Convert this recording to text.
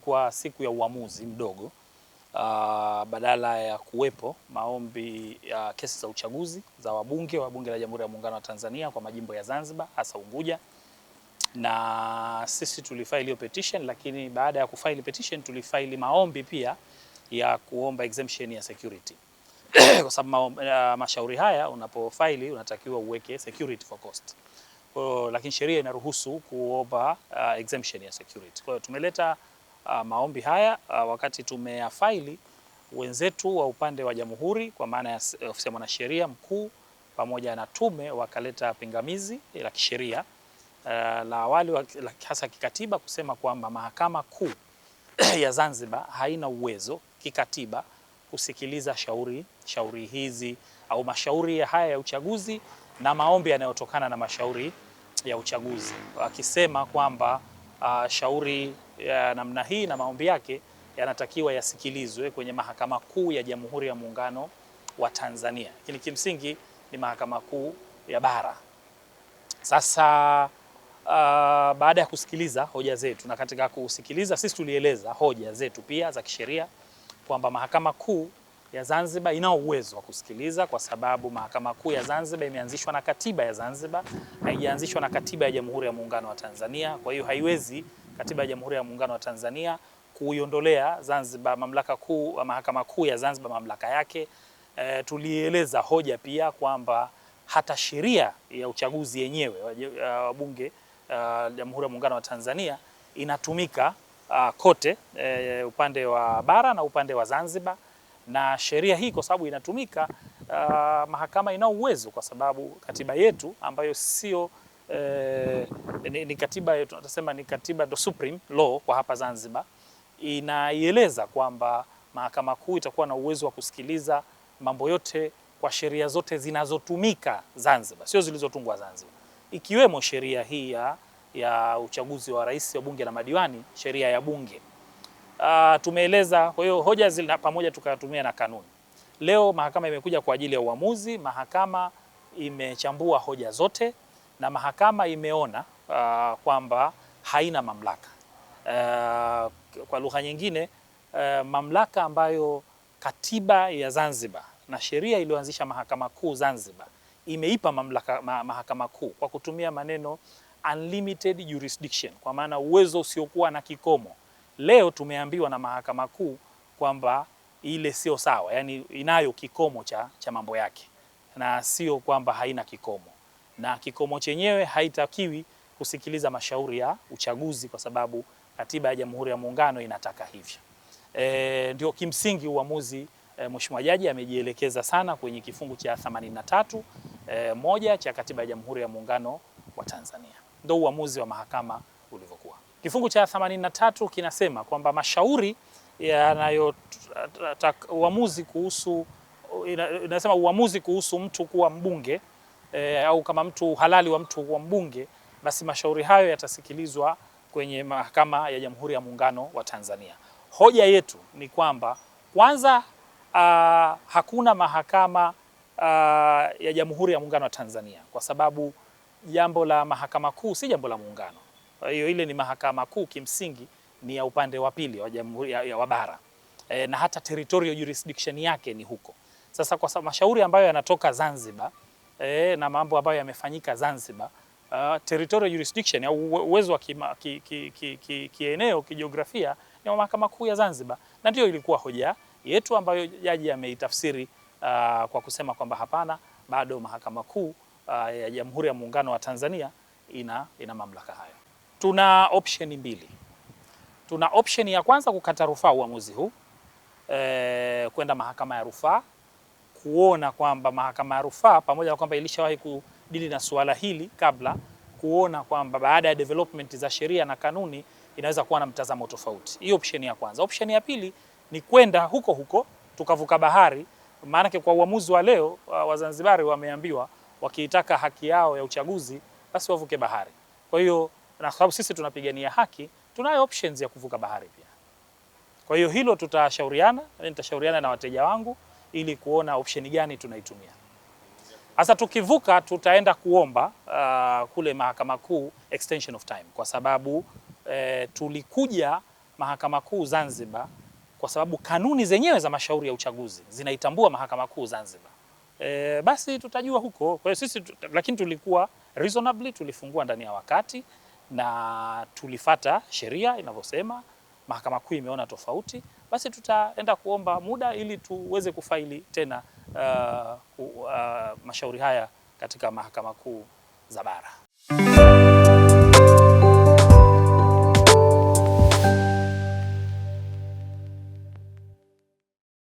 ilikuwa siku ya uamuzi mdogo, badala ya kuwepo maombi ya kesi za uchaguzi za wabunge wa Bunge la Jamhuri ya Muungano wa Tanzania kwa majimbo ya Zanzibar hasa Unguja, na sisi tulifaili hiyo petition, lakini baada ya kufaili petition tulifaili maombi pia ya kuomba exemption ya security kwa sababu mashauri haya unapofaili unatakiwa uweke security for cost. Lakini sheria inaruhusu kuomba exemption ya security. Kwa hiyo tumeleta maombi haya wakati tumeyafaili, wenzetu wa upande wa Jamhuri kwa maana ya ofisi ya mwanasheria mkuu pamoja na tume wakaleta pingamizi la kisheria la awali hasa kikatiba kusema kwamba Mahakama Kuu ya Zanzibar haina uwezo kikatiba kusikiliza shauri hizi au mashauri haya ya uchaguzi na maombi yanayotokana na mashauri ya uchaguzi, wakisema kwamba shauri ya namna hii na maombi yake yanatakiwa yasikilizwe kwenye Mahakama Kuu ya Jamhuri ya Muungano wa Tanzania. Lakini kimsingi ni Mahakama Kuu ya Bara. Sasa baada ya kusikiliza hoja zetu, na katika kusikiliza sisi tulieleza hoja zetu pia za kisheria kwamba Mahakama Kuu ya Zanzibar ina uwezo wa kusikiliza kwa sababu Mahakama Kuu ya Zanzibar imeanzishwa na katiba ya Zanzibar, haijaanzishwa na katiba ya Jamhuri ya Muungano wa Tanzania. Kwa hiyo haiwezi katiba ya Jamhuri ya Muungano wa Tanzania kuiondolea Zanzibar mamlaka kuu, Mahakama Kuu ya Zanzibar mamlaka yake. Tulieleza hoja pia kwamba hata sheria ya uchaguzi yenyewe wa Bunge Jamhuri ya Muungano wa Tanzania inatumika kote upande wa bara na upande wa Zanzibar, na sheria hii kwa sababu inatumika, mahakama ina uwezo kwa sababu katiba yetu ambayo sio ni katiba, tunasema ni katiba the supreme law kwa hapa Zanzibar, inaieleza kwamba Mahakama Kuu itakuwa na uwezo wa kusikiliza mambo yote kwa sheria zote zinazotumika Zanzibar, sio zilizotungwa Zanzibar, ikiwemo sheria hii ya uchaguzi wa rais wa bunge na madiwani, sheria ya bunge. Tumeeleza, kwa hiyo hoja zile pamoja tukatumia na kanuni. Leo mahakama imekuja kwa ajili ya uamuzi. Mahakama imechambua hoja zote na mahakama imeona kwamba haina mamlaka. Kwa lugha nyingine, mamlaka ambayo katiba ya Zanzibar na sheria iliyoanzisha Mahakama Kuu Zanzibar imeipa mamlaka Mahakama Kuu kwa kutumia maneno unlimited jurisdiction, kwa maana uwezo usiokuwa na kikomo. Leo tumeambiwa na Mahakama Kuu kwamba ile sio sawa, yani inayo kikomo cha mambo yake, na sio kwamba haina kikomo, na kikomo chenyewe haitakiwi kusikiliza mashauri ya uchaguzi kwa sababu katiba ya Jamhuri ya Muungano inataka hivyo. Ndio kimsingi uamuzi. Mheshimiwa Jaji amejielekeza sana kwenye kifungu cha 83 moja cha katiba ya Jamhuri ya Muungano wa Tanzania. Ndio uamuzi wa mahakama ulivyokuwa. Kifungu cha 83 kinasema kwamba mashauri uamuzi kuhusu mtu kuwa mbunge au kama mtu halali wa mtu kuwa mbunge, basi mashauri hayo yatasikilizwa kwenye Mahakama ya Jamhuri ya Muungano wa Tanzania. Hoja yetu ni kwamba kwanza, hakuna mahakama ya Jamhuri ya Muungano wa Tanzania kwa sababu jambo la Mahakama Kuu si jambo la muungano. Kwa hiyo ile ni Mahakama Kuu kimsingi ni ya upande wa pili wa Jamhuri ya bara, na hata territorial jurisdiction yake ni huko. Sasa kwa sababu mashauri ambayo yanatoka Zanzibar na mambo ambayo yamefanyika Zanzibar, territorial jurisdiction au uwezo wa kieneo kijiografia ni Mahakama Kuu ya Zanzibar, na ndio ilikuwa hoja yetu ambayo jaji ameitafsiri kwa kusema kwamba hapana, bado Mahakama Kuu ya Jamhuri ya Muungano wa Tanzania ina mamlaka hayo. Tuna option mbili. Tuna option ya kwanza kukata rufaa uamuzi huu kwenda mahakama ya rufaa, kuona kwamba mahakama ya rufaa pamoja na kwamba ilishawahi kudili na suala hili kabla, kuona kwamba baada ya development za sheria na kanuni inaweza kuwa na mtazamo tofauti. Hiyo option ya kwanza. Option ya pili ni kwenda huko tukavuka bahari, maana kwa uamuzi wa leo Wazanzibari wameambiwa wakiitaka haki yao ya uchaguzi basi wavuke bahari. Kwa hiyo na sababu sisi tunapigania haki, tunayo options ya kuvuka bahari pia. Kwa hiyo hilo tutashauriana, nitashauriana na wateja wangu ili kuona option gani tunaitumia. Sasa tukivuka tutaenda kuomba kule Mahakama Kuu extension of time kwa sababu tulikuja Mahakama Kuu Zanzibar, kwa sababu kanuni zenyewe za mashauri ya uchaguzi zinaitambua Mahakama Kuu Zanzibar, basi tutajua huko. Kwa hiyo sisi lakini tulikuwa reasonably, tulifungua ndani ya wakati na tulifata sheria inavyosema. Mahakama Kuu imeona tofauti, basi tutaenda kuomba muda ili tuweze kufaili tena mashauri haya katika Mahakama Kuu za Bara.